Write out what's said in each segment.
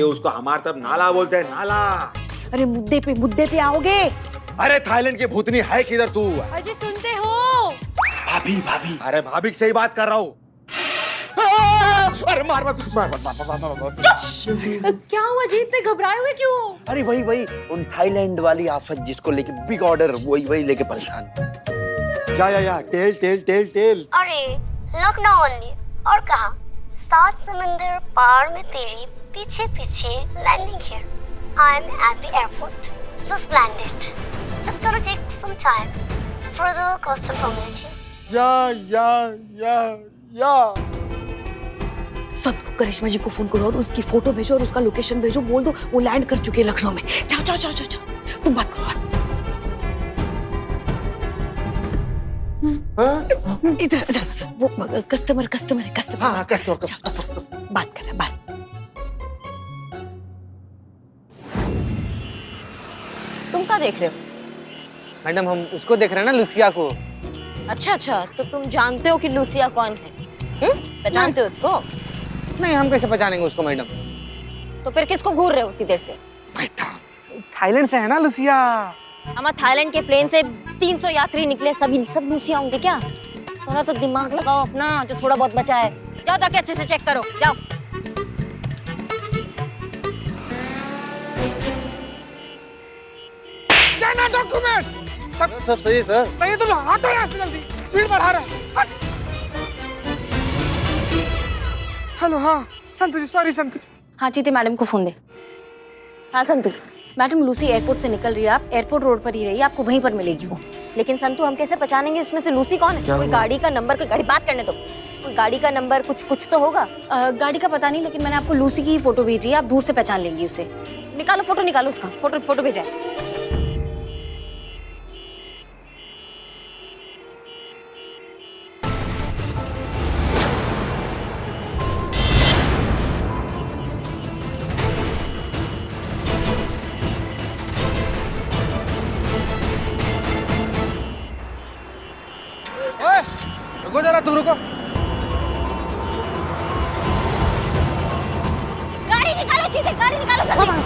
उसको हमारे तरफ नाला बोलते हैं, नाला। अरे मुद्दे पे आओगे? अरे थाईलैंड की भूतनी है किधर तू? अजय सुनते हो? भाभी भाभी। अरे भाभी से ही बात कर रहा हूँ। अरे मार मत मार मत क्या हुआ जी, इतने घबराए हुए क्यों? अरे वही उन थाईलैंड वाली आफत जिसको लेके बिग ऑर्डर, वही लेके परेशान। या टेल। अरे लखनऊ ओनली, और कहा 7 समंदर पार में तेरी पीछे पीछे landing here. I am at the airport, just landed. It's gonna take some time for the custom formalities. या सब करिश्मा जी को फोन करो और उसकी फोटो भेजो और उसका लोकेशन भेजो, बोल दो वो लैंड कर चुके हैं लखनऊ में। जाओ तुम बात करो। इधर वो कस्टमर है। हाँ कस्टमर। बात कर रहा है, बात। तुम क्या देख रहे हो? मैडम हम उसको देख रहे हैं ना, लुसिया को। अच्छा, तो तुम जानते हो कि लुसिया कौन है? पहचानते हो उसको? नहीं, हम कैसे पहचानेंगे उसको मैडम? तो फिर किसको घूर रहे हो उतनी देर से? थाईलैंड से है ना लुसिया। हमारे थाईलैंड के प्लेन से 300 यात्री निकले, सब लुसिया होंगे क्या? थोड़ा तो दिमाग लगाओ अपना, जो थोड़ा बहुत बचा है। जाओ ताकि अच्छे से चेक करो, जाओ। देना डॉक्यूमेंट। सब सही है सर। सही है तो हटो यहाँ से जल्दी, भीड़ बढ़ा रहा है। हेलो, हाँ संतु, सॉरी संतु। हाँ चीते मैडम को फोन दे। हाँ संतु। मैडम लूसी एयरपोर्ट से निकल रही है, आप एयरपोर्ट रोड पर ही रहिए, आपको वहीं पर मिलेगी वो। लेकिन संतु हम कैसे पहचानेंगे इसमें से लूसी कौन है? कोई गाड़ी का नंबर, कोई गाड़ी, बात करने दो। कोई गाड़ी का नंबर कुछ तो होगा। गाड़ी का पता नहीं, लेकिन मैंने आपको लूसी की फोटो भेजी है, आप दूर से पहचान लेंगी उसे। निकालो फोटो, निकालो उसका फोटो भेजा है। रुको जरा, तुम रुको। गाड़ी निकालो चीते, गाड़ी निकालो जल्दी।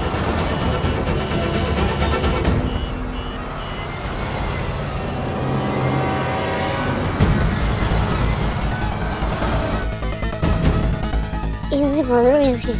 Easy brother, easy.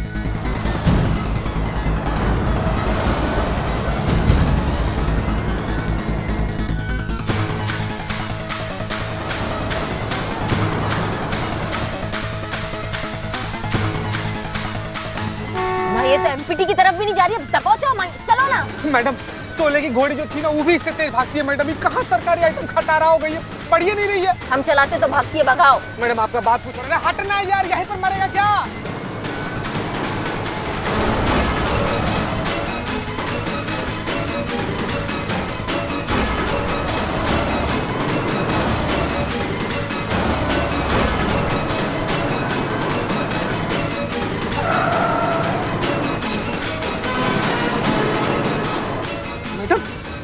ये तो एमपीटी की तरफ भी नहीं जा रही है, दबाओ, चलो ना। मैडम सोले की घोड़ी जो थी ना, वो भी इससे तेज भागती है मैडम। ये कहाँ सरकारी आइटम खटारा हो गई है, बढ़िया नहीं रही है। हम चलाते तो भागती है, भगाओ। मैडम आपका बात पूछ रहे हैं, हटना है यार, यहीं पर मरेगा क्या?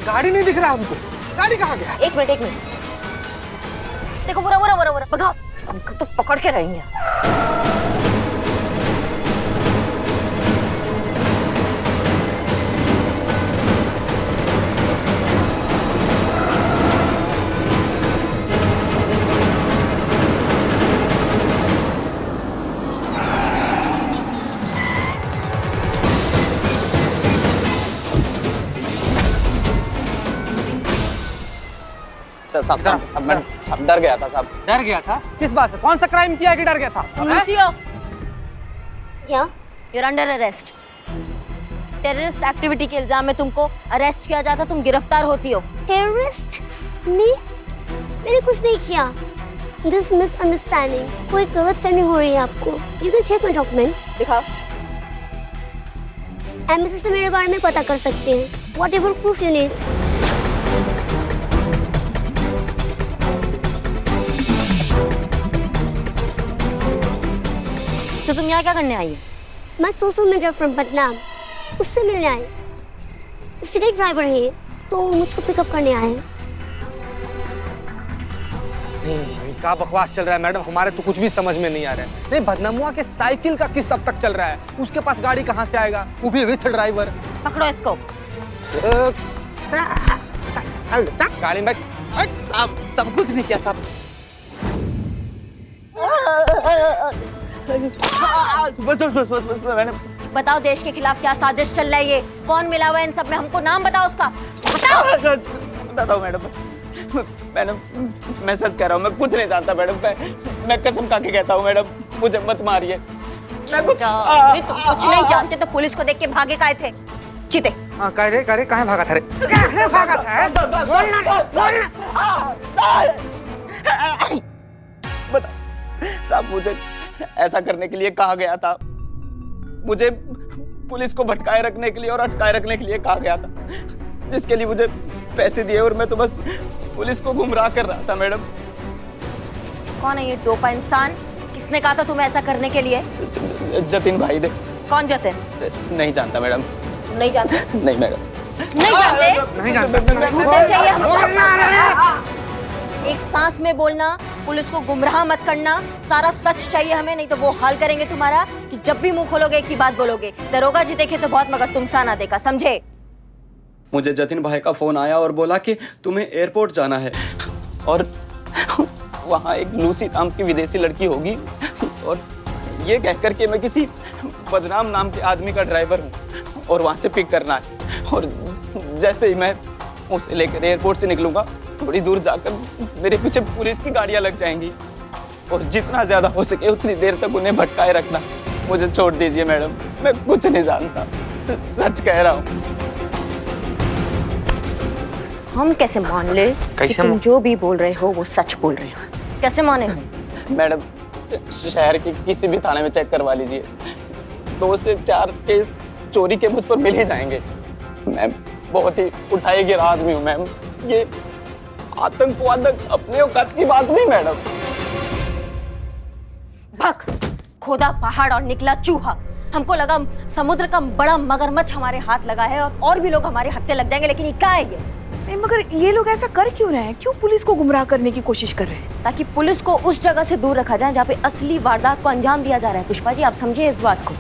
गाड़ी नहीं दिख रहा हमको, गाड़ी कहाँ गया? एक मिनट। देखो बुरा भगाओ, हमको तो पकड़ के रहेंगे। सब डर गया था साहब। डर गया था? किस बात से? कौन सा क्राइम किया कि डर गया था? लूसियो, क्या? you're under arrest। Terrorist activity के इल्जाम में तुमको अरेस्ट किया जाता, तुम गिरफ्तार होती हो। टेररिस्ट? नहीं, मैंने कुछ नहीं किया। दिस मिसअंडरस्टैंडिंग, कोई गलतफहमी हो रही है आपको। You can check my document. दिखाओ। एम्बेसी से मेरे बारे में पता कर सकते हैं। Whatever proof you need. तो तुम यहाँ क्या करने आई हो? मैं सोशल मीडिया फ्रॉम पटना, उससे मिलने आई। सिटी ड्राइवर है तो मुझको पिकअप करने आए। नहीं क्या बकवास चल रहा है मैडम, हमारे तो कुछ भी समझ में नहीं आ रहा है। नहीं, बदनामुआ के साइकिल का किस्त अब तक चल रहा है, उसके पास गाड़ी कहाँ से आएगा, वो भी विथ ड्राइवर। पकड़ो इसको। गाड़ी में सब कुछ नहीं किया साहब। बस मैडम। बताओ देश के खिलाफ क्या साजिश चल रहा है, ये कौन मिला हुआ है इन सब में, हमको नाम बताओ उसका, बताओ। बताओ मैडम। मैडम मैं सच कह रहा हूँ, मैं कुछ नहीं जानता मैडम। मैं कसम खा के कहता हूँ मैडम, मुझे मत मारिए। मैं कुछ तुम कुछ नहीं जानते तो पुलिस को देख के भागे काहे थे? चीते। हाँ, कहाँ भागा था रे? कहाँ भागा था? बता साहब, मुझे ऐसा करने के लिए कहा गया था, मुझे पुलिस को भटकाए रखने के लिए और अटकाए रखने के लिए कहा गया था, जिसके लिए मुझे पैसे दिए और मैं तो बस पुलिस को गुमराह कर रहा था मैडम। कौन है ये डोपा इंसान? किसने कहा था तुम्हें ऐसा करने के लिए? जतिन भाई ने। कौन जतिन? नहीं जानता मैडम। नहीं जानते? नहीं मैडम। नहीं जानते? नहीं जानता। झूठे चाहिए हमको। एक सांस में बोलना, पुलिस को गुमराह मत करना, सारा सच चाहिए हमें, नहीं तो वो हाल करेंगे तुम्हारा कि जब भी मुंह खोलोगे एक ही बात बोलोगे, दरोगा जी देखे तो बहुत मगर तुम सा ना देखा, समझे? मुझे जतिन भाई का फोन आया और बोला कि तुम्हें एयरपोर्ट जाना है और वहाँ एक लूसी नाम की विदेशी लड़की होगी और ये कहकर के मैं किसी बदनाम नाम के आदमी का ड्राइवर हूँ और वहाँ से पिक करना है। और जैसे ही मैं उसे लेकर एयरपोर्ट से निकलूंगा, थोड़ी दूर जाकर मेरे पीछे पुलिस की गाड़ियाँ लग जाएंगी और जितना ज्यादा हो सके उतनी देर तक उन्हें भटकाए रखना। मुझे छोड़ दीजिए मैडम, मैं कुछ नहीं जानता, सच कह रहा हूँ। हम कैसे मान ले कि तुम जो भी बोल रहे हो वो सच बोल रहे हो? कैसे माने हम? मैडम शहर के किसी भी थाने में चेक करवा लीजिए, 2 से 4 केस चोरी के मुझ पर मिल ही जाएंगे। मैम बहुत ही उठाए गिरा आदमी हूँ मैम, ये आतंकवाद अपने औकात की बात नहीं मैडम। भक, खोदा पहाड़ और निकला चूहा। हमको लगा समुद्र का बड़ा मगरमच्छ हमारे हाथ लगा है और भी लोग हमारे हत्थे लग जाएंगे, लेकिन ये क्या है ये? नहीं, मगर ये लोग ऐसा कर क्यों रहे हैं? क्यों पुलिस को गुमराह करने की कोशिश कर रहे हैं? ताकि पुलिस को उस जगह से दूर रखा जाए जहाँ पे असली वारदात को अंजाम दिया जा रहा है। पुष्पा जी, आप समझिए इस बात को,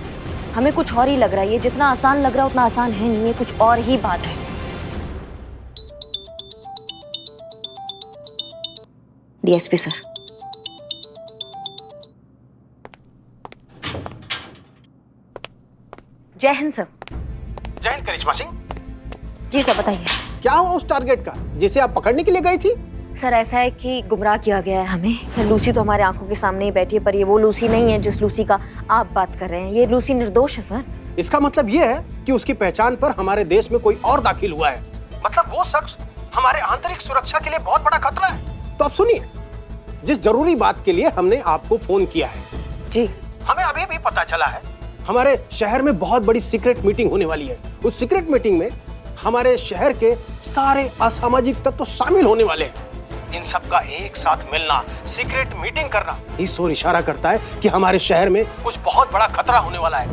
हमें कुछ और ही लग रहा है। ये जितना आसान लग रहा है उतना आसान है नहीं, ये कुछ और ही बात है। DSP sir. जय हिंद सर। जय हिंद करिश्मा सिंह। जी सर, बताइए। क्या हुआ उस टारगेट का जिसे आप पकड़ने के लिए गई थी? सर ऐसा है कि गुमराह किया गया है हमें। लूसी तो हमारे आंखों के सामने ही बैठी है, पर ये वो लूसी नहीं है जिस लूसी का आप बात कर रहे हैं। ये लूसी निर्दोष है सर। इसका मतलब ये है कि उसकी पहचान पर हमारे देश में कोई और दाखिल हुआ है, मतलब वो शख्स हमारे आंतरिक सुरक्षा के लिए बहुत बड़ा खतरा है। तो अब सुनिए, जिस जरूरी बात के लिए हमने आपको फोन किया है, जी हमें अभी भी पता चला है हमारे शहर में बहुत बड़ी सीक्रेट मीटिंग होने वाली है। उस सीक्रेट मीटिंग में हमारे शहर के सारे असामाजिक तत्व शामिल होने वाले हैं। इन सब का एक साथ मिलना, सीक्रेट मीटिंग करना, इस ओर इशारा करता है कि हमारे शहर में कुछ बहुत बड़ा खतरा होने वाला है।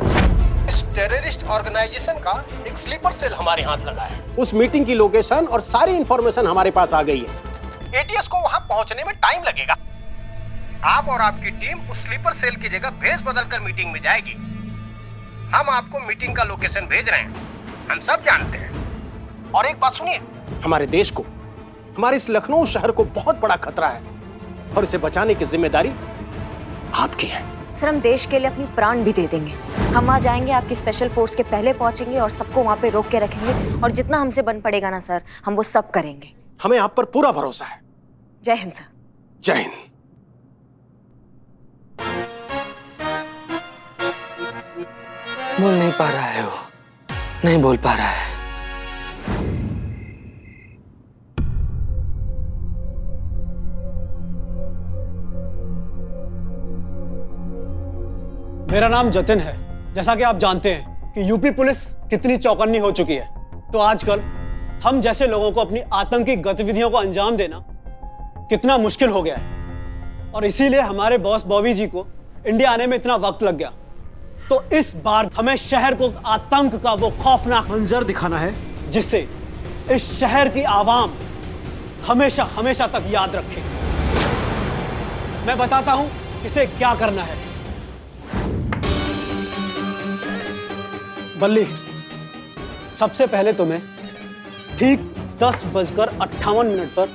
इस टेररिस्ट ऑर्गेनाइजेशन का एक स्लीपर सेल हमारे हाथ लगा है। उस मीटिंग की लोकेशन और सारी इंफॉर्मेशन हमारे पास आ गई है। एटीएस को वहां पहुंचने में टाइम लगेगा। आप और आपकी टीम उस स्लीपर सेल की जगह भेस बदलकर मीटिंग में जाएगी। हम आपको मीटिंग का लोकेशन भेज रहे हैं, हम सब जानते हैं। और एक बात सुनिए, हमारे देश को, हमारे इस लखनऊ शहर को बहुत बड़ा खतरा है और इसे बचाने की जिम्मेदारी आपकी है। सर, हम देश के लिए अपनी प्राण भी दे देंगे। हम आ जाएंगे, आपकी स्पेशल फोर्स के पहले पहुंचेंगे और सबको वहां पे रोक के रखेंगे और जितना हमसे बन पड़ेगा ना सर, हम वो सब करेंगे। हमें आप पर पूरा भरोसा है। जय हिंद सर। जय हिंद। बोल नहीं पा रहा है वो, नहीं बोल पा रहा है। मेरा नाम जतिन है। जैसा कि आप जानते हैं कि यूपी पुलिस कितनी चौकन्नी हो चुकी है, तो आजकल हम जैसे लोगों को अपनी आतंकी गतिविधियों को अंजाम देना कितना मुश्किल हो गया है और इसीलिए हमारे बॉस बॉबी जी को इंडिया आने में इतना वक्त लग गया। तो इस बार हमें शहर को आतंक का वो खौफनाक मंजर दिखाना है जिससे इस शहर की आवाम हमेशा हमेशा तक याद रखे। मैं बताता हूं इसे क्या करना है। बल्ली, सबसे पहले तुम्हें ठीक 10:58 पर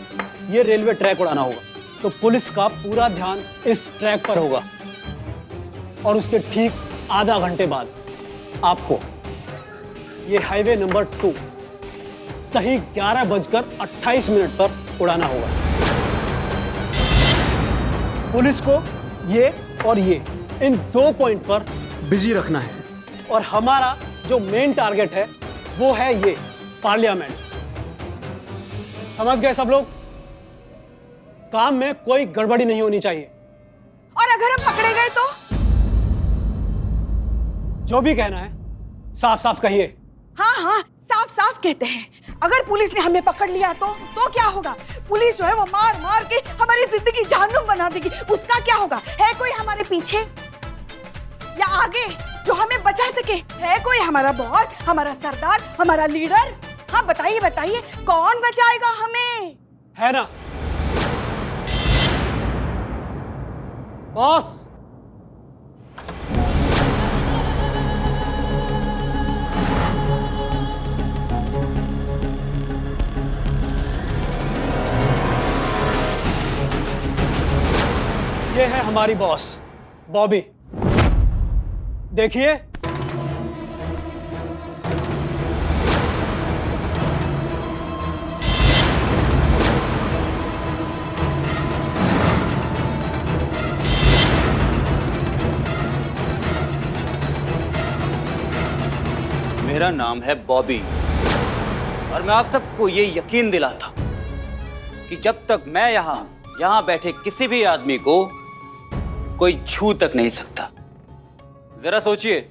यह रेलवे ट्रैक उड़ाना होगा। तो पुलिस का पूरा ध्यान इस ट्रैक पर होगा और उसके ठीक आधा घंटे बाद आपको ये हाईवे नंबर 2 सही 11:28 पर उड़ाना होगा। पुलिस को ये और ये इन 2 पॉइंट पर बिजी रखना है और हमारा जो मेन टारगेट है वो है ये पार्लियामेंट। समझ गए सब लोग? काम में कोई गड़बड़ी नहीं होनी चाहिए। और अगर हम पकड़े गए तो? जो भी कहना है साफ साफ कहिए। हाँ हाँ, साफ साफ कहते हैं। अगर पुलिस ने हमें पकड़ लिया तो क्या होगा? पुलिस जो है वो मार मार के हमारी जिंदगी जहन्नुम बना देगी। उसका क्या होगा? है कोई हमारे पीछे या आगे जो हमें बचा सके? है कोई हमारा बॉस, हमारा सरदार, हमारा लीडर? हाँ बताइए बताइए, कौन बचाएगा हमें? है ना बॉस? ये है हमारी बॉस बॉबी। देखिए, मेरा नाम है बॉबी और मैं आप सबको ये यकीन दिलाता हूं कि जब तक मैं यहां बैठे किसी भी आदमी को कोई छू तक नहीं सकता। जरा सोचिए,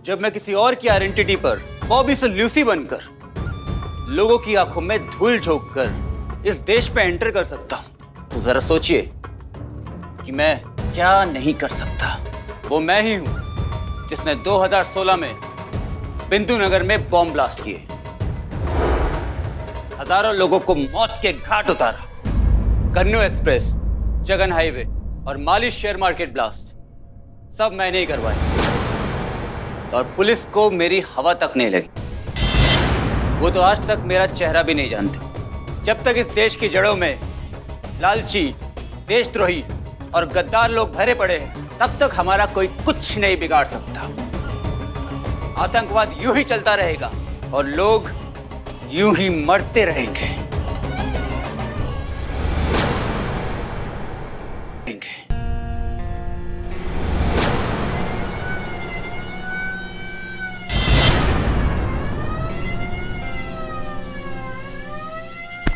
जब मैं किसी और की आइडेंटिटी पर बॉबी से ल्यूसी बनकर लोगों की आंखों में धूल झोंक कर इस देश पे एंटर कर सकता हूं, तो जरा सोचिए कि मैं क्या नहीं कर सकता। वो मैं ही हूं जिसने 2016 में बिंदु नगर में बॉम्ब ब्लास्ट किए, हजारों लोगों को मौत के घाट उतारा, कन्नू एक्सप्रेस, जगन हाईवे और माली शेयर मार्केट ब्लास्ट सब मैंने ही करवाए और पुलिस को मेरी हवा तक नहीं लगी। वो तो आज तक मेरा चेहरा भी नहीं जानते। जब तक इस देश की जड़ों में लालची, देशद्रोही और गद्दार लोग भरे पड़े हैं, तब तक हमारा कोई कुछ नहीं बिगाड़ सकता। आतंकवाद यूं ही चलता रहेगा और लोग यूं ही मरते रहेंगे।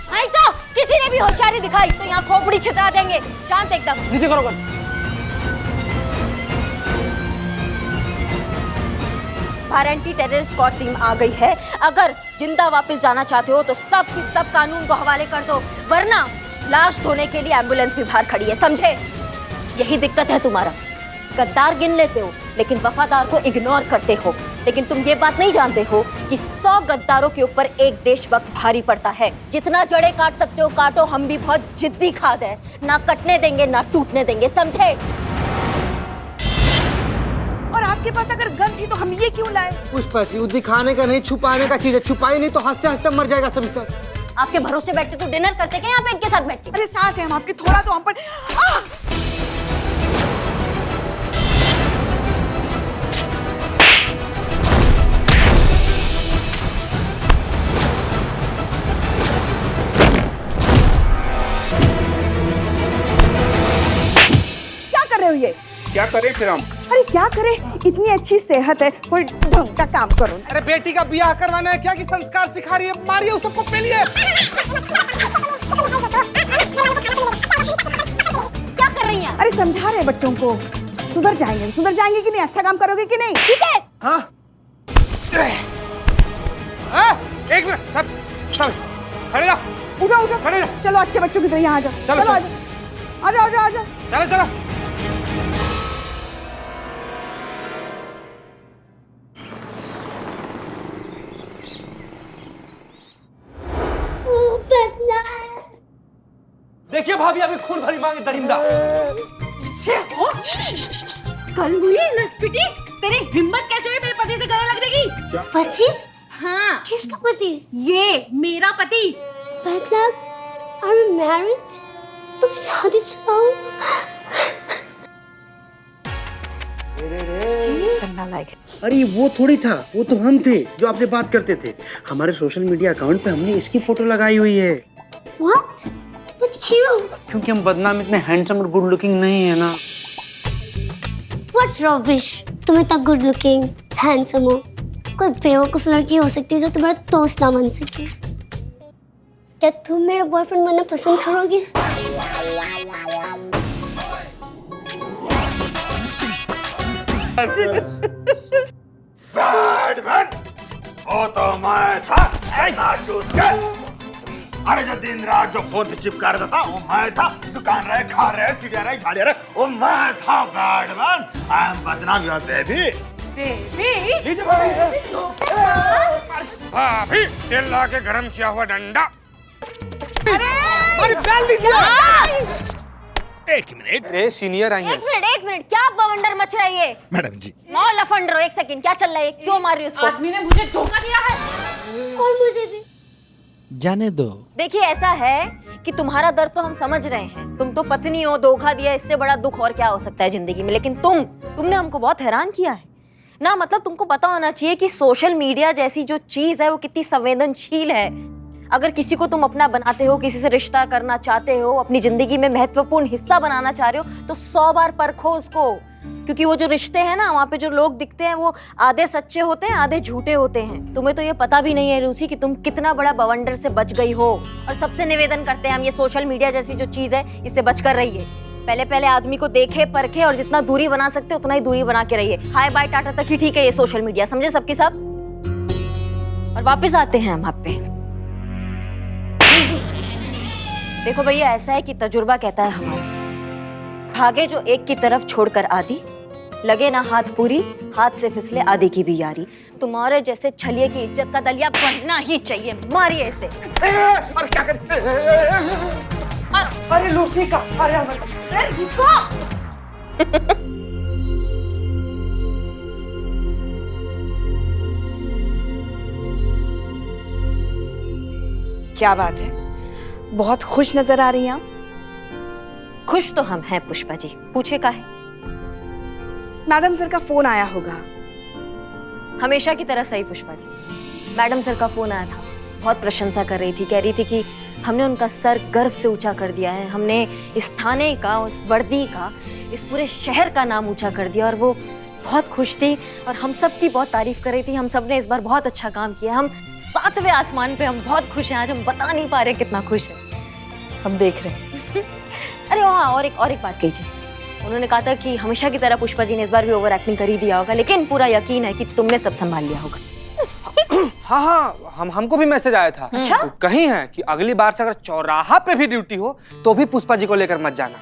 आई तो किसी ने भी होशियारी दिखाई तो यहाँ खोपड़ी छितरा देंगे। शांत एकदम। नीचे करो गन। बाहर एंटी टेरर स्क्वाड टीम आ गई है। अगर जिंदा वापस जाना चाहते हो तो सब की सब कानून को हवाले कर दो, वरना लाश धोने के लिए एम्बुलेंस भी बाहर खड़ी है, समझे? यही दिक्कत है तुम्हारा। गद्दार गिन लेते हो लेकिन वफादार को इग्नोर करते हो। लेकिन तुम ये बात नहीं जानते हो कि 100 गद्दारों के ऊपर एक देशभक्त भारी पड़ता है। जितना जड़े काट सकते हो काटो, हम भी बहुत जिद्दी खाद है, ना कटने देंगे ना टूटने देंगे, समझे? और आपके पास अगर गन थी तो हम ये क्यों लाए? पुष्पा जी, वो दिखाने का नहीं, छुपाने का चीज है। छुपाई नहीं तो हंसते हंसते मर जाएगा सभी सब। आपके भरोसे बैठते तो डिनर करते क्या यहाँ पे इनके साथ बैठते? अरे सास है हम आपके, थोड़ा तो हम पर क्या कर रहे हो? ये क्या करें फिर हम? अरे क्या करे, इतनी अच्छी सेहत है, कोई ढंग का काम करो ना। अरे बेटी का ब्याह करवाना है क्या कि संस्कार सिखा रही है? मारिए उस सबको, पेलिए। क्या कर रही हैं? अरे समझा रहे बच्चों को, सुधर जाएंगे कि नहीं? अच्छा काम करोगे कि नहीं? ठीक है। हाँ? एक मिनट, सब खड़े जा। उठो खड़े जा। चलो अच्छे बच्चों की तरह यहाँ आ जाओ। चलो, आ जाओ। चलो। बदला देखिए भाभी, अभी खून भरी मांगे दरिंदा। कल हुई नस्पिटी, तेरी हिम्मत कैसे हुई मेरे पति से गले लगने की? पति? हाँ, किसका पति? ये मेरा पति। मतलब are you married? तुम शादीशुदा हो? अरे वो थोड़ी था, वो तो हम थे जो आपसे बात करते थे। हमारे सोशल मीडिया अकाउंट पे हमने इसकी फोटो लगाई हुई है। What? But क्यों? क्योंकि हम बदनाम इतने हैंडसम और गुड लुकिंग नहीं है ना। What rubbish? तुम इतना गुड लुकिंग, हैंडसम हो, कोई बेवकूफ लड़की हो सकती है जो तुम्हारा दोस्त ना बन सके। क्या तुम मेरा बॉयफ्रेंड बनना पसंद करोगे? बैटमैन, वो तो मैं था, नाचूस के। अरे जो दिन रात जो फोन पे चिपका रहता था, वो मैं था। दुकान रहे, खा रहे, चिड़िया रहे, झाड़िया रहे, वो मैं था बैटमैन। आई एम बदनाम योर बेबी। भाभी, तेल ला के गरम किया हुआ डंडा। अरे डाल दीजिए। एक मिनट। अरे सीनियर आई है। एक मिनट, क्या बवंडर मच रही है? मैडम जी। नौ लफंडरो, एक सेकंड, क्या चल रहा है? क्यों मार रही हो उसको? आदमी ने मुझे धोखा दिया है। और मुझे भी। जाने दो। देखिए, ऐसा है कि तुम्हारा दर्द तो हम समझ रहे हैं। तुम तो पत्नी हो, धोखा दिया, इससे बड़ा दुख और क्या हो सकता है जिंदगी में। लेकिन तुमने हमको बहुत हैरान किया है ना। मतलब तुमको पता होना चाहिए कि सोशल मीडिया जैसी जो चीज है वो कितनी संवेदनशील है। अगर किसी को तुम अपना बनाते हो, किसी से रिश्ता करना चाहते हो, अपनी जिंदगी में महत्वपूर्ण हिस्सा बनाना चाह रहे हो, तो 100 बार परखो उसको। क्योंकि वो जो रिश्ते हैं ना, वहाँ पे जो लोग दिखते हैं वो आधे सच्चे होते हैं, आधे झूठे होते हैं। तुम्हें तो ये पता भी नहीं है लूसी कि तुम कितना बड़ा बवंडर से बच गई हो। और सबसे निवेदन करते हैं हम, ये सोशल मीडिया जैसी जो चीज है इससे बचकर रहिए। पहले आदमी को देखे परखे और जितना दूरी बना सकते उतना ही दूरी बना के रहिए। हाय बाय टाटा तक ही ठीक है ये सोशल मीडिया, समझे सबके सब। और वापस आते हैं हम आप पे। देखो भैया, ऐसा है कि तजुर्बा कहता है हमारा, भागे जो एक की तरफ छोड़कर आदि, लगे ना हाथ पूरी, हाथ से फिसले आदि की भी यारी। तुम्हारे जैसे छलिए की इज्जत का दलिया बनना ही चाहिए। मारिए इसे। अरे क्या कर? अरे लूसी का, अरे रुको। क्या बात है, बहुत खुश नजर आ रही हैं आप। खुश तो हम हैं पुष्पा जी, पूछे काहे? मैडम सर का फोन आया होगा। हमेशा की तरह सही पुष्पा जी। मैडम सर का फोन आया था, बहुत प्रशंसा कर रही थी, कह रही थी कि हमने उनका सर गर्व से ऊंचा कर दिया है, हमने इस थाने का, उस वर्दी का, इस पूरे शहर का नाम ऊंचा कर दिया। और वो बहुत खुश थी और हम सब की बहुत तारीफ कर रही थी। हम सब ने इस बार बहुत अच्छा काम किया। हम 7वें आसमान पे, हम बहुत खुश हैं आज। हम बता नहीं पा रहे कितना खुश है। हम देख रहे हैं। अरे हाँ, और एक बात कही थी। उन्होंने कहा था कि हमेशा की तरह पुष्पा जी ने इस बार भी ओवर एक्टिंग कर ही दिया होगा, लेकिन पूरा यकीन है कि तुमने सब संभाल लिया होगा। हाँ, हमको भी मैसेज आया था। वो कहीं है कि अगली बार से अगर चौराहा पे भी ड्यूटी हो तो भी पुष्पा जी को लेकर मत जाना।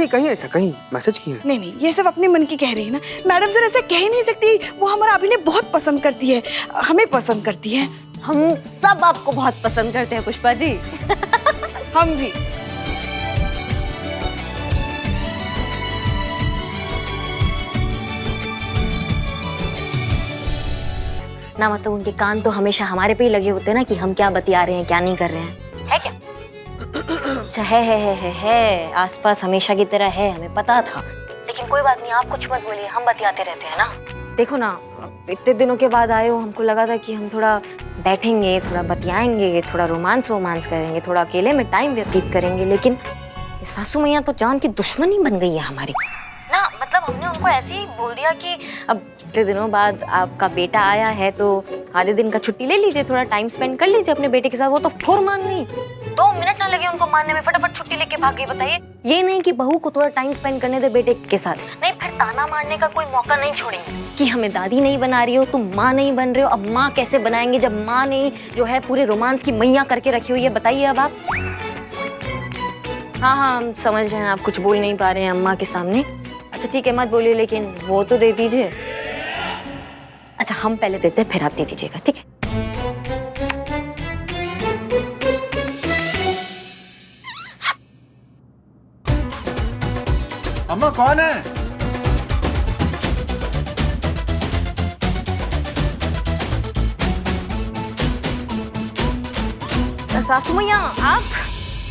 कहीं ऐसा कहीं मैसेज किया है। नहीं, ये सब अपने मन की कह रही है ना। मैडम सर ऐसे कह नहीं सकती। वो हमारा अभिनय बहुत पसंद करती है, हमें पसंद करती है। हम सब आपको बहुत पसंद करते हैं पुष्पा जी। हम भी। ना मतलब उनके कान तो हमेशा हमारे पे ही लगे होते हैं ना, कि हम क्या बतिया रहे हैं, क्या नहीं कर रहे हैं, है क्या? अच्छा, है आसपास हमेशा की तरह है, हमें पता था। लेकिन कोई बात नहीं, आप कुछ मत बोलिए, हम बतियाते रहते हैं ना। देखो ना, इतने दिनों के बाद आए हो, हमको लगा था कि हम थोड़ा बैठेंगे, थोड़ा बतियाएंगे, थोड़ा रोमांस करेंगे, थोड़ा अकेले में टाइम व्यतीत करेंगे। लेकिन सासू मैया तो जान की दुश्मनी बन गई है हमारी ना। मतलब हमने उनको ऐसे ही बोल दिया कि अब इतने दिनों बाद आपका बेटा आया है तो आधे दिन का छुट्टी ले लीजिए, थोड़ा टाइम स्पेंड कर लीजिए अपने बेटे के साथ। वो तो फुर मान गई, 2 मिनट ना लगे उनको मानने में, फटाफट छुट्टी लेके भाग गई। बताइए, ये नहीं कि बहू को थोड़ा टाइम स्पेंड करने दे बेटे के साथ, नहीं फिर ताना मारने का कोई मौका नहीं छोड़ेंगे कि हमें दादी नहीं बना रही हो, तुम माँ नहीं बन रहे हो। अब माँ कैसे बनाएंगे जब माँ ने जो है पूरे रोमांस की मैया करके रखी हुई है? बताइए अब आप। हाँ, हम समझ रहे हैं आप कुछ बोल नहीं पा रहे हैं अम्मा के सामने। अच्छा ठीक है, मत बोलिए, लेकिन वो तो दे दीजिए। अच्छा, हम पहले देते हैं, फिर आप दे दीजिएगा, ठीक है? वो कौन है? सासू मैया आप?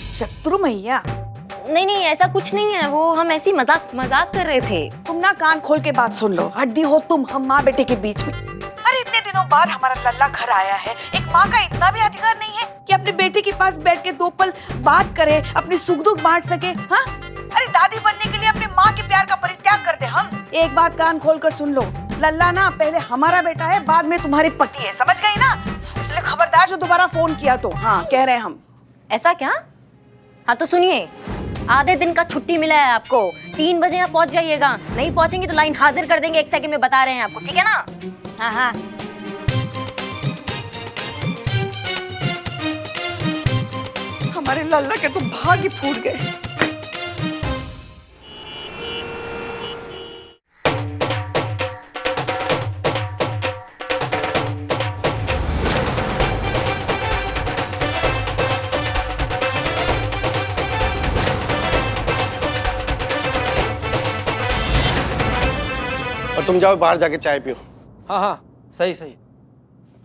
शत्रु मैया? नहीं नहीं ऐसा कुछ नहीं है, वो हम ऐसी मजाक कर रहे थे। तुम ना कान खोल के बात सुन लो, हड्डी हो तुम हम माँ बेटे के बीच में। अरे इतने दिनों बाद हमारा लल्ला घर आया है, एक माँ का इतना भी अधिकार नहीं है कि अपने बेटे के पास बैठ के 2 पल बात करे, अपनी सुख दुख बांट सके? हाँ, अरे दादी बनने के लिए अपनी माँ के प्यार का परित्याग कर दे हम। एक बात कान खोल कर सुन लो, लल्ला ना पहले हमारा बेटा है, बाद में तुम्हारे पति है, समझ गई ना? इसलिए खबरदार जो दोबारा फोन किया तो। हाँ कह रहे हैं हम। ऐसा क्या? हाँ तो सुनिए, आधे दिन का छुट्टी मिला है आपको, 3 बजे यहाँ पहुँच जाइएगा। नहीं पहुँचेंगे तो लाइन हाजिर कर देंगे 1 सेकंड में, बता रहे हैं आपको, ठीक है ना? हाँ हाँ। हमारे लल्ला के तो भाग्य फूट गए। और तुम जाओ बाहर जाके चाय पियो। हाँ हाँ सही सही।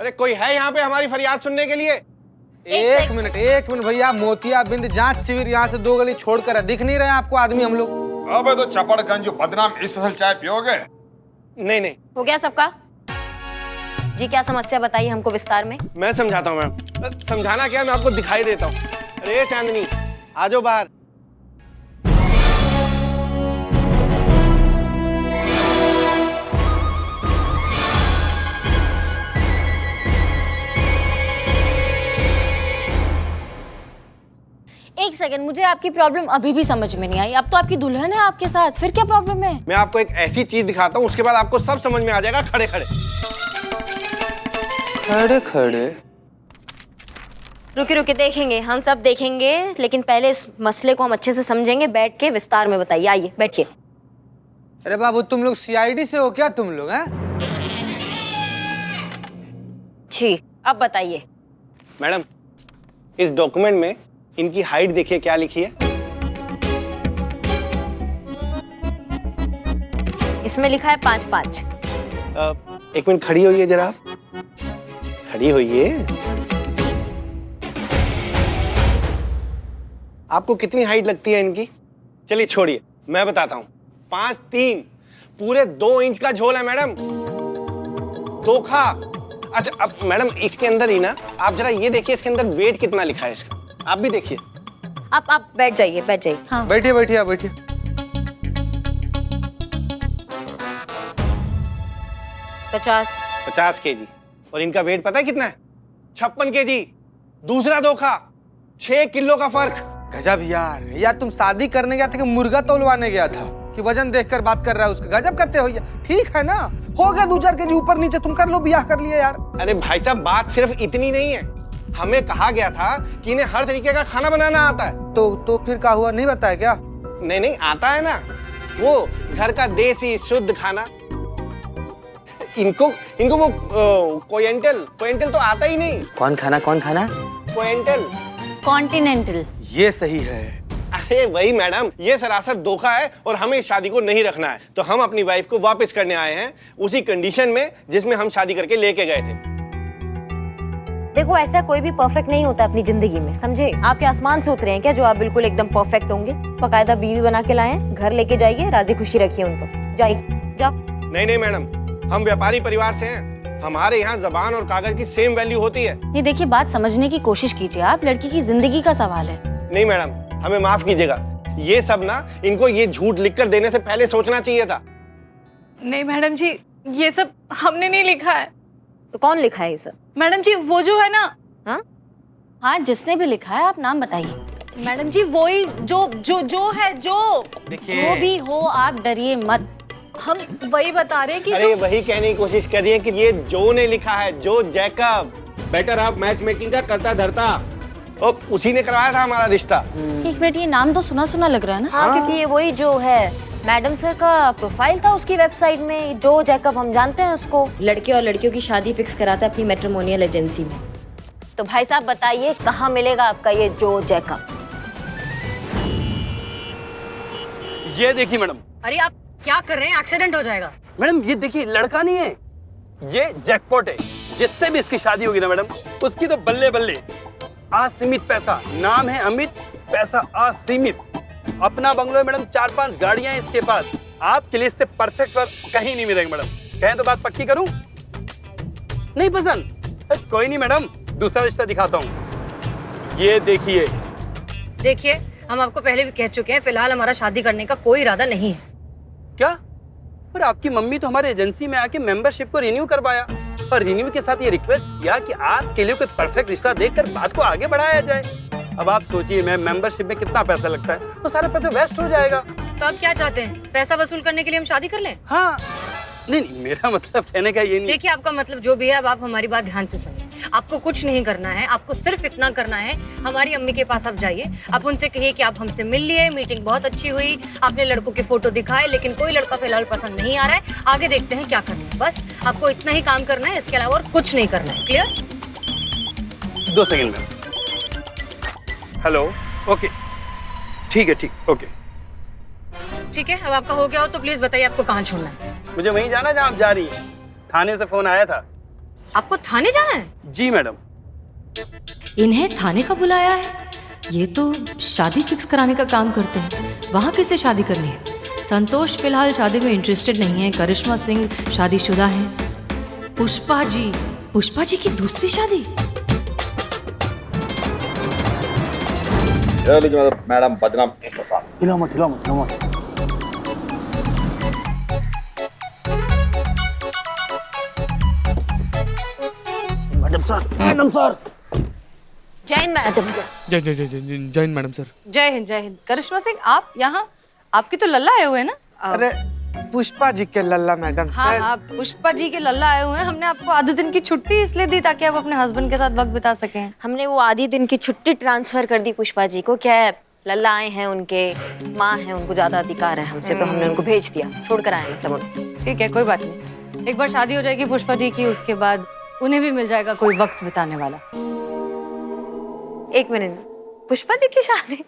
अरे कोई है यहाँ पे हमारी फरियाद सुनने के लिए? एक मिनट भैया, मोतियाबिंद जांच शिविर यहाँ से 2 गली छोड़कर है, दिख नहीं रहे आपको आदमी हम लोग? अबे तो चपड़गंज बदनाम स्पेशल चाय पियोगे? नहीं। हो गया सबका? जी क्या समस्या बताइए हमको विस्तार में। मैं समझाता हूँ मैम। समझाना क्या, मैं आपको दिखाई देता हूँ। अरे चांदनी आ जाओ बाहर। एक सेकंड, मुझे आपकी प्रॉब्लम अभी भी समझ में नहीं आई। अब तो आपकी दुल्हन है आपके साथ, फिर क्या प्रॉब्लम है? मैं आपको एक ऐसी चीज दिखाता हूँ, उसके बाद आपको सब समझ में आ जाएगा। खड़े खड़े रुके देखेंगे, हम सब देखेंगे, लेकिन पहले इस मसले को हम अच्छे से समझेंगे। बैठ के विस्तार में बताइए, आइए बैठिए। अरे बाबू तुम लोग CID से हो क्या तुम लोग? हैं? जी अब बताइए। मैडम इस डॉक्यूमेंट में इनकी हाइट देखिए क्या लिखी है। इसमें लिखा है 5'5". 1 मिनट खड़ी होइए जरा, खड़ी होइए। आपको कितनी हाइट लगती है इनकी? चलिए छोड़िए, मैं बताता हूँ। 5'3", पूरे 2 इंच का झोल है मैडम। धोखा। अच्छा अब मैडम इसके अंदर ही ना, आप जरा ये देखिए इसके अंदर वेट कितना लिखा है इसका, आप भी देखिए। आप बैठ जाइए। हाँ। बैठिए आप बैठिए। 50 kg। और इनका वेट पता है कितना है? 56 kg। दूसरा धोखा, 6 किलो का फर्क। गजब यार तुम शादी करने गया था कि मुर्गा तौलवाने गया था कि वजन देखकर बात कर रहा है उसका? गजब करते हो यार। ठीक है ना, हो गया 2-4 kg ऊपर नीचे, तुम कर लो, ब्याह कर लिए यार। अरे भाई साहब बात सिर्फ इतनी नहीं है, हमें कहा गया था कि इन्हें हर तरीके का खाना बनाना आता है। तो फिर क्या हुआ, नहीं बताया क्या? नहीं आता है ना, वो घर का देसी शुद्ध खाना। इनको वो कोएंटल तो आता ही नहीं। कौन खाना? कोएंटल। कॉन्टिनेंटल। ये सही है। अरे वही मैडम, ये सरासर धोखा है और हमें इस शादी को नहीं रखना है। तो हम अपनी वाइफ को वापस करने आए हैं, उसी कंडीशन में जिसमें हम शादी करके लेके गए थे। देखो ऐसा कोई भी परफेक्ट नहीं होता अपनी जिंदगी में, समझे? आपके आसमान से उतरे हैं क्या जो आप बिल्कुल एकदम परफेक्ट होंगे? बकायदा बीवी बना के लाए हैं, घर लेके जाइए, राजी खुशी रखिए उनको। जाओ। नहीं मैडम, हम व्यापारी परिवार से हैं, हमारे यहाँ जबान और कागज की सेम वैल्यू होती है। नहीं देखिए, बात समझने की कोशिश कीजिए आप, लड़की की जिंदगी का सवाल है। नहीं मैडम, हमें माफ कीजिएगा, ये सब ना इनको ये झूठ लिखकर देने से पहले सोचना चाहिए था। नहीं मैडम जी, ये सब हमने नहीं लिखा है। तो कौन लिखा है ये सब? मैडम जी वो जो है ना। हाँ जिसने भी लिखा है, आप नाम बताइए। मैडम जी वही जो है। जो भी हो आप डरिए मत, हम वही बता रहे हैं कि अरे वही कहने की कोशिश कर रही है कि ये जो ने लिखा है, जो Jacob better of match making का करता धरता, और उसी ने करवाया था हमारा रिश्ता। एक मिनट, ये नाम तो सुना लग रहा है ना? हाँ क्योंकि ये वही जो है, मैडम सर का प्रोफाइल था उसकी वेबसाइट में। जो जैकब हम जानते हैं उसको, लड़के और लड़कियों की शादी फिक्स कराता है अपनी मैट्रिमोनियल एजेंसी में। तो भाई साहब बताइए कहाँ मिलेगा आपका ये जो जैकब? ये देखिए मैडम, अरे आप क्या कर रहे हैं? एक्सीडेंट हो जाएगा। मैडम ये देखिए, लड़का नहीं है, ये जैकपॉट है। जिससे भी इसकी शादी होगी ना मैडम, उसकी तो बल्ले बल्ले। असीमित पैसा, नाम है अमित, पैसा असीमित। अपना बंगलो है मैडम, 4-5 गाड़ियां हैं इसके पास। आपके लिए इससे परफेक्ट वर्क कहीं नहीं मिलेगा मैडम। कहें तो बात पक्की करूं? नहीं पसंद? कोई नहीं मैडम, दूसरा रिश्ता दिखाता हूं। ये देखिए। देखिए, हम आपको पहले भी कह चुके हैं, फिलहाल हमारा शादी करने का कोई इरादा नहीं है। क्या? पर आपकी मम्मी तो हमारे एजेंसी में आके मेंबरशिप को रिन्यू करवाया और रिन्यू के साथ ये रिक्वेस्ट किया कि आपके लिए कोई परफेक्ट रिश्ता देखकर बात को आगे बढ़ाया जाए। अब आप सोचिए, मैं मेंबरशिप में कितना पैसा लगता है, वो सारा पैसा वेस्ट हो जाएगा। तो अब क्या चाहते हैं? पैसा वसूल करने के लिए हम शादी कर लें? हाँ। नहीं, मेरा मतलब कहने का ये नहीं। देखिए, आपका मतलब जो भी है, अब आप हमारी बात ध्यान से सुनिए। आपको कुछ नहीं करना है, आपको सिर्फ इतना करना है, हमारी अम्मी के पास आप जाइए, आप उनसे कहिए कि आप हमसे मिल लिए, मीटिंग बहुत अच्छी हुई, आपने लड़कों के फोटो दिखाए, लेकिन कोई लड़का फिलहाल पसंद नहीं आ रहा है, आगे देखते हैं क्या करना है। बस आपको इतना ही काम करना है, इसके अलावा और कुछ नहीं करना है। क्लियर? 2 सेकंड में। हेलो, ओके, ठीक है, ठीक, ओके। ठीक है, अब आपका हो गया हो तो प्लीज बताइए आपको कहाँ छोड़ना है। मुझे वहीं जाना जहाँ आप जा रही हैं। थाने से फोन आया था। आपको थाने जाना है? जी मैडम। इन्हें थाने का बुलाया है? ये तो शादी फिक्स कराने का काम करते हैं। वहाँ किससे शादी करनी है? संतोष फिलहाल शादी में इंटरेस्टेड नहीं है। करिश्मा सिंह शादीशुदा हैं। पुष्पा जी की दूसरी शादी? मैडम बदनाम हिलो मत। Madam sir. जय हिंद मैडम। जय हिंद मैडम सर। जय हिंद। करिश्मा सिंह, आप यहाँ? आपके तो लल्ला आए हुए हैं ना? अरे पुष्पा जी के लल्ला मैडम। हाँ, पुष्पा जी के लल्ला आए हुए हैं। हमने आपको आधे दिन की छुट्टी इसलिए दी ताकि आप अपने हस्बैंड के साथ वक्त बिता सकें। हमने वो आधी दिन की छुट्टी ट्रांसफर कर दी पुष्पा जी को। क्या है, लल्ला आए हैं, उनके माँ हैं, उनको ज्यादा अधिकार है हमसे, तो हमने उनको भेज दिया, छोड़ कर आए मतलब उनको। ठीक है, कोई बात नहीं। एक बार शादी हो जाएगी पुष्पा जी की, उसके बाद उन्हें भी मिल जाएगा कोई वक्त बिताने वाला। 1 मिनट, पुष्पा जी की शादी?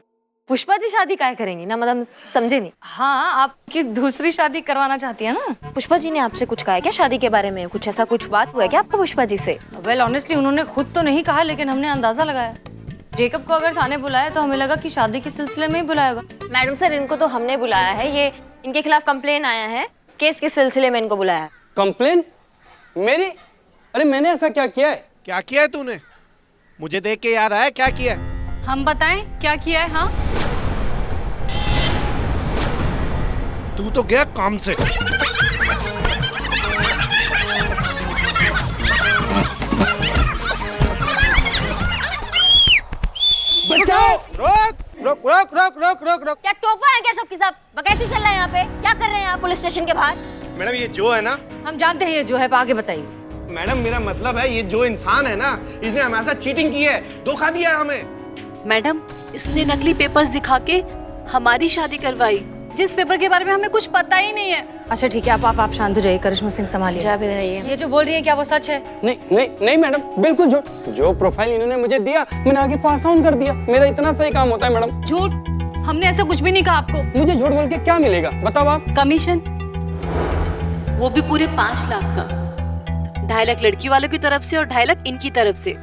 पुष्पा जी शादी काहे करेंगी ना मतलब, समझे नहीं। हाँ, आपकी दूसरी शादी करवाना चाहती है ना? पुष्पा जी ने आपसे कुछ कहा है क्या शादी के बारे में? कुछ ऐसा कुछ बात हुआ है क्या आपका पुष्पा जी से? वेल ऑनेस्टली उन्होंने खुद तो नहीं कहा, लेकिन हमने अंदाजा लगाया। जेकब को अगर थाने बुलाया तो हमें लगा कि शादी के सिलसिले में ही बुलाएगा। मैडम सर, इनको तो हमने बुलाया है, ये इनके खिलाफ कंप्लेन आया है, केस के सिलसिले में इनको बुलाया है। कंप्लेन? मेरी? अरे मैंने ऐसा क्या किया है? क्या किया है तूने? मुझे देख के याद आया क्या किया है? हम बताएं क्या किया है? हाँ, तू तो गया काम से। बचाओ! रोक। क्या टोपा है क्या सबके सब? बकैती चल रहा है यहाँ पे? क्या कर रहे हैं आप पुलिस स्टेशन के बाहर? मैडम ये जो है ना, हम जानते हैं ये जो है, आगे बताइए। मैडम मेरा मतलब है ये जो इंसान है ना, इसने हमारे साथ चीटिंग की है, धोखा दिया है हमें। मैडम, इसने नकली पेपर्स दिखा के हमारी शादी करवाई, जिस पेपर के बारे में हमें कुछ पता ही नहीं है। अच्छा ठीक है, आप शांत हो जाइए। करिश्मा सिंह संभालिए। ये जो बोल रही है क्या वो सच है? नहीं मैडम, बिल्कुल झूठ। जो प्रोफाइल इन्होंने मुझे दिया, मैंने आगे पास ऑन कर दिया। मेरा इतना सही काम होता है मैडम। झूठ? हमने ऐसा कुछ भी नहीं कहा आपको। मुझे झूठ बोल के क्या मिलेगा बताओ आप? कमीशन, वो भी पूरे 5 लाख का। 2.5 लाख लड़की वालों की तरफ से और 2.5 लाख इनकी तरफ से।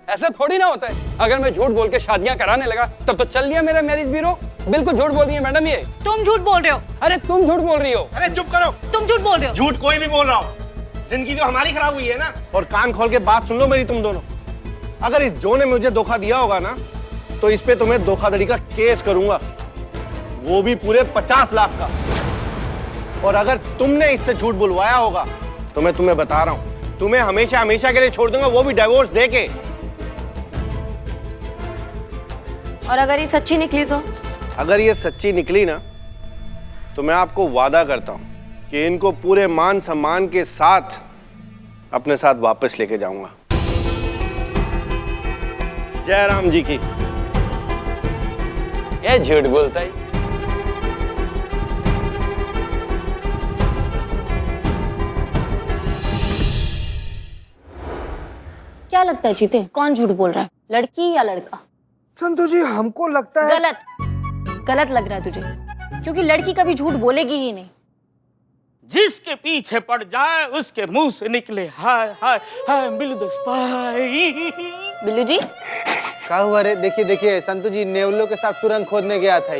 ऐसा थोड़ी ना होता है। अगर मैं झूठ बोल के शादियां कराने लगा तब तो चल लिया मेरा मैरिज ब्यूरो। बिल्कुल झूठ बोल रही है मैडम ये। तुम झूठ बोल रहे हो। अरे तुम झूठ बोल रही हो। अरे चुप करो। तुम झूठ बोल रहे हो। झूठ कोई भी बोल रहा हो, जिंदगी जो हमारी खराब हुई है ना। और कान खोल के बात सुन लो मेरी तुम दोनों। अगर इस जो ने मुझे धोखा दिया होगा ना, तो इस पे तुम्हें धोखाधड़ी का केस करूंगा, वो भी पूरे 50 लाख का। और अगर तुमने इससे झूठ बुलवाया होगा तो मैं तुम्हें बता रहा हूं, तुम्हें हमेशा हमेशा के लिए छोड़ दूंगा, वो भी डिवोर्स देके। और अगर ये सच्ची निकली तो? अगर ये सच्ची निकली ना, तो मैं आपको वादा करता हूं कि इनको पूरे मान सम्मान के साथ अपने साथ वापस लेके जाऊंगा। जय राम जी की। ये झूठ बोलता है। क्या लगता है चीते, कौन झूठ बोल रहा है, लड़की या लड़का? संतोष जी, हमको लगता है गलत लग रहा है तुझे। क्योंकि लड़की कभी झूठ बोलेगी ही नहीं। जिसके पीछे पड़ जाए उसके मुंह से निकले हाय हाय हाय बिल्लू द स्पाई। बिल्लू जी क्या हुआ रे? देखिए देखिए, संतू जी नेवलों के साथ सुरंग खोदने गया था।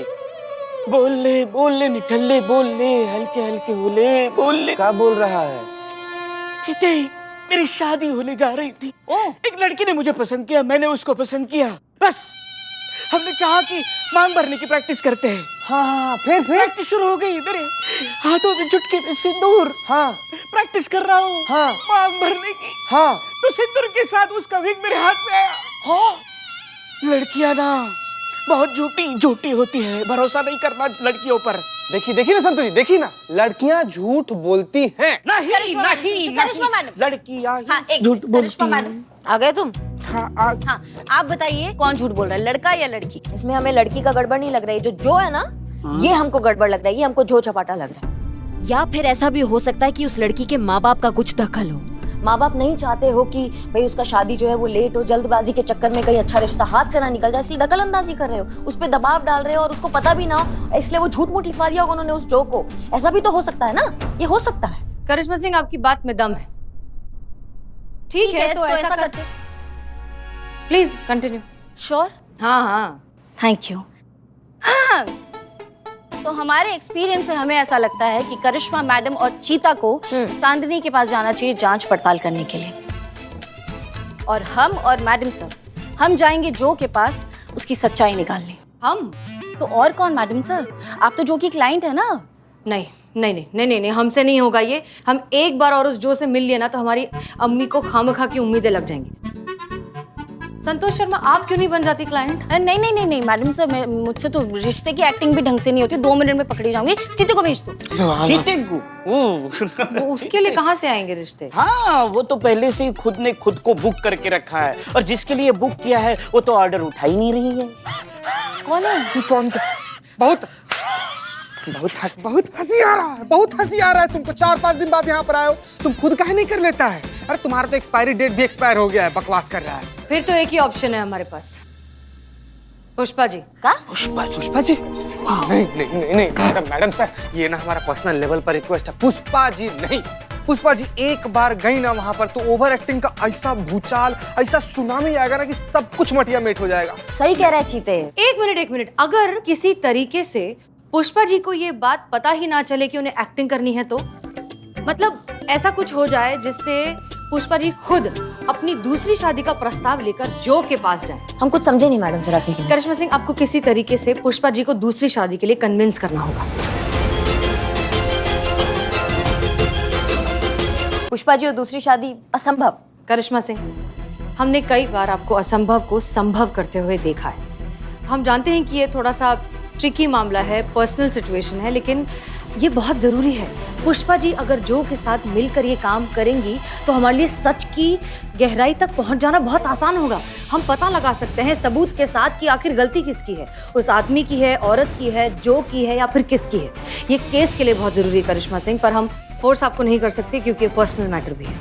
बोल ले निठल्ले, बोल ले हल्के हल्के बोल ले। क्या बोल रहा है? चीते, मेरी शादी होने जा रही थी। एक लड़की ने मुझे पसंद किया, मैंने उसको पसंद किया। बस हमने चाहा कि मांग भरने की प्रैक्टिस करते हैं। हाँ, फिर प्रैक्टिस शुरू हो गई। मेरे हाथों में चुटकी में सिंदूर। हाँ, प्रैक्टिस कर रहा हूँ। हाँ, मांग भरने की। हाँ, तो सिंदूर के साथ उसका विग मेरे हाथ में आया। हाँ, लड़कियां ना बहुत झूठी होती है, भरोसा नहीं करना लड़कियों पर। देखिए ना संतू जी, देखिए ना, लड़कियां झूठ बोलती हैं। नहीं, करिश्मा मैडम। लड़कियां झूठ बोलती हैं। आ गए तुम? हाँ, आप बताइए कौन झूठ बोल रहा है, लड़का या लड़की? इसमें हमें लड़की का गड़बड़ नहीं लग रहा है, जो है ना, ये हमको गड़बड़ लग रहा है, ये हमको जो चपाटा लग रहा है। या फिर ऐसा भी हो सकता है कि उस लड़की के माँ बाप का कुछ दखल हो। माँ बाप नहीं चाहते हो कि भाई उसका शादी जो है वो लेट हो, जल्दबाजी के चक्कर में कहीं अच्छा रिश्ता हाथ से ना निकल जाए, इसलिए दखल अंदाजी कर रहे हो, उस पर दबाव डाल रहे हो और उसको पता भी ना हो, इसलिए वो झूठ मूठ लिखवा दिया होगा उन्होंने उस जो को। ऐसा भी तो हो सकता है ना, ये हो सकता है। करिश्मा सिंह, आपकी बात में दम है। ठीक है, तो ऐसा करते। Please continue. श्योर? हाँ। Thank you. तो हमारे एक्सपीरियंस से हमें ऐसा लगता है कि करिश्मा मैडम और चीता को चांदनी के पास जाना चाहिए जांच पड़ताल करने के लिए, और हम और मैडम सर हम जाएंगे जो के पास उसकी सच्चाई निकालने। हम? तो और कौन मैडम सर, आप तो जो की क्लाइंट है ना। नहीं, हमसे नहीं होगा ये। हम एक बार और उस जो से मिल लिए ना तो हमारी अम्मी को खामखा की उम्मीदें लग जाएंगी। संतोष शर्मा, आप क्यों नहीं बन जाती क्लाइंट? नहीं मैडम सर, मुझसे तो रिश्ते की एक्टिंग भी ढंग से नहीं होती, 2 मिनट में पकड़ी जाऊंगी। चीते को भेज दो। चीते को? उसके लिए कहाँ से आएंगे रिश्ते? हाँ, वो तो पहले से ही खुद ने खुद को बुक करके रखा है, और जिसके लिए बुक किया है वो तो ऑर्डर उठा ही नहीं रही है। कौन है? कौन? बहुत हंसी आ रहा है तुमको। 4-5 दिन बाद यहाँ पर आए हो, तुम खुद काहे नहीं कर लेता है? अरे तुम्हारा तो एक्सपायरी डेट भी एक्सपायर हो गया है, बकवास कर रहा है। फिर तो एक ही ऑप्शन है हमारे पास, पुष्पा जी। का? पुष्पा जी? नहीं मैडम सर, ये ना हमारा पर्सनल लेवल पर रिक्वेस्ट है। पुष्पा जी नहीं, पुष्पा जी एक बार गई ना वहां पर तो ओवर एक्टिंग का ऐसा भूचाल, ऐसा सुनामी आएगा ना कि सब कुछ मटिया मेट हो जाएगा। सही कह रहा है चीते। एक मिनट, अगर किसी तरीके से पुष्पा जी को ये बात पता ही ना चले कि उन्हें एक्टिंग करनी है, तो मतलब ऐसा कुछ हो जाए जिससे पुष्पा जी खुद अपनी दूसरी शादी का प्रस्ताव लेकर जो के पास जाए। हम कुछ समझे नहीं मैडम, जरा देखिए। करिश्मा सिंह, आपको किसी तरीके से पुष्पा जी को दूसरी शादी के लिए कन्विंस करना होगा। पुष्पा जी और दूसरी शादी असंभव। करिश्मा सिंह, हमने कई बार आपको असंभव को संभव करते हुए देखा है। हम जानते हैं कि ये थोड़ा सा ट्रिकी मामला है, पर्सनल सिचुएशन है, लेकिन ये बहुत जरूरी है। पुष्पा जी अगर जो के साथ मिलकर ये काम करेंगी तो हमारे लिए सच की गहराई तक पहुंच जाना बहुत आसान होगा। हम पता लगा सकते हैं सबूत के साथ कि आखिर गलती किसकी है, उस आदमी की है, औरत की है, जो की है, या फिर किसकी है। ये केस के लिए बहुत जरूरी है करिश्मा सिंह, पर हम फोर्स आपको नहीं कर सकते क्योंकि ये पर्सनल मैटर भी है।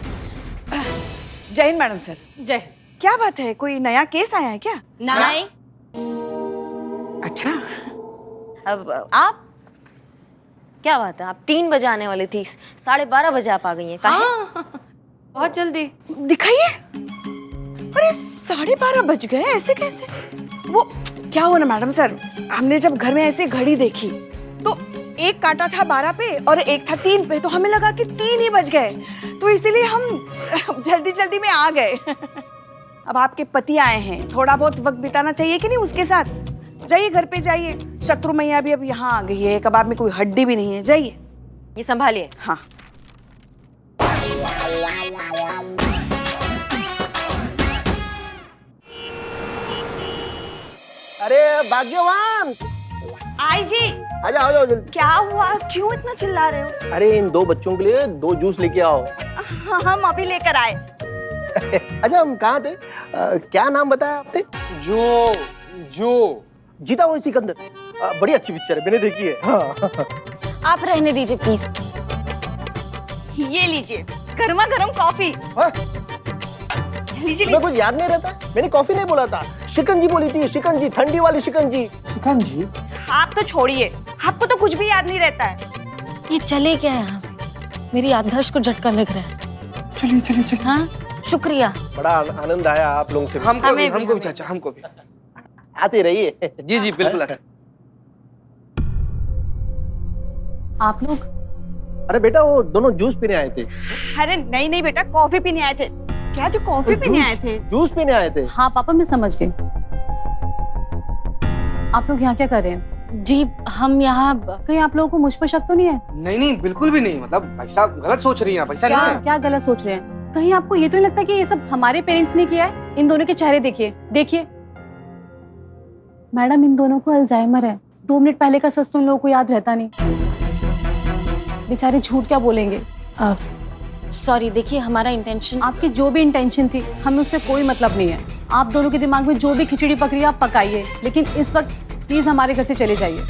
जय हिंद मैडम सर। जय हिंद। क्या बात है, कोई नया केस आया है क्या? नहीं। अच्छा, अब आप क्या बात है, आप 3 बजे आने वाली थी, 12:30 बजे आप आ गई हैं। हाँ, बहुत जल्दी। दिखाइए। अरे 12:30 बज गए, ऐसे कैसे? वो क्या हुआ ना मैडम सर, हमने जब घर में ऐसे घड़ी देखी तो एक काटा था 12 पे और एक था 3 पे, तो हमें लगा कि 3 ही बज गए, तो इसीलिए हम जल्दी में आ गए। अब आपके पति आए हैं, थोड़ा बहुत वक्त बिताना चाहिए कि नहीं उसके साथ? जाइए घर पे जाइए, शत्रु मैया भी अब यहाँ आ गई है, कबाब में कोई हड्डी भी नहीं है, जाइए। ये संभालिए। हाँ। अरे भाग्यवान, आई जी। आ जाओ जल्दी। क्या हुआ, क्यों इतना चिल्ला रहे हो? अरे इन 2 बच्चों के लिए 2 जूस लेके आओ। हम अभी लेकर आए। अच्छा, हम कहाँ थे? क्या नाम बताया आपने? जो जीता हुआ सिकंदर। बड़ी अच्छी पिक्चर है, मैंने देखी है। हाँ। आप रहने दीजिए प्लीज। ये लीजिए गर्मा गर्म कॉफी। लीजिए। कुछ याद नहीं रहता? मैंने कॉफी नहीं बोला था, शिकंजी बोली थी। शिकंजी, ठंडी वाली शिकंजी। शिकंजी? आप तो छोड़िए, आपको तो कुछ भी याद नहीं रहता है। ये चले क्या यहाँ से? मेरी याददाश्त को झटका लग रहा है। चलिए चलिए चलिए। हाँ, शुक्रिया। बड़ा आनंद आया आप लोगों से। हमको भी, हमें भी, हमको भी चाचा, हमको भी। आते रहिए। जी जी बिल्कुल। आप लोग? अरे बेटा वो दोनों जूस पीने आए थे। अरे नहीं नहीं बेटा, कॉफी पीने आए थे। क्या जो कॉफी पीने आए थे? जूस पीने आए थे। हाँ पापा, मैं समझ गई। आप लोग यहाँ क्या कर रहे हैं? जी हम यहाँ कहीं आप लोगों को मुझ पर शक तो नहीं है? नहीं नहीं बिल्कुल भी नहीं, मतलब भाई साहब गलत सोच रही हैं आप, ऐसा नहीं क्या है। क्या गलत सोच रहे हैं? कहीं आपको ये तो नहीं लगता कि ये सब हमारे पेरेंट्स ने किया है? इन दोनों के चेहरे देखिए, देखिए मैडम, इन दोनों को अल्जाइमर है। 2 मिनट पहले का सच तो इन लोगों को याद रहता नहीं। बेचारे झूठ क्या बोलेंगे? सॉरी, देखिए हमारा इंटेंशन। आपकी जो भी इंटेंशन थी हमें उससे कोई मतलब नहीं है। आप दोनों के दिमाग में जो भी खिचड़ी पक रही है आप पकाइए, लेकिन इस वक्त प्लीज हमारे घर से चले जाइए।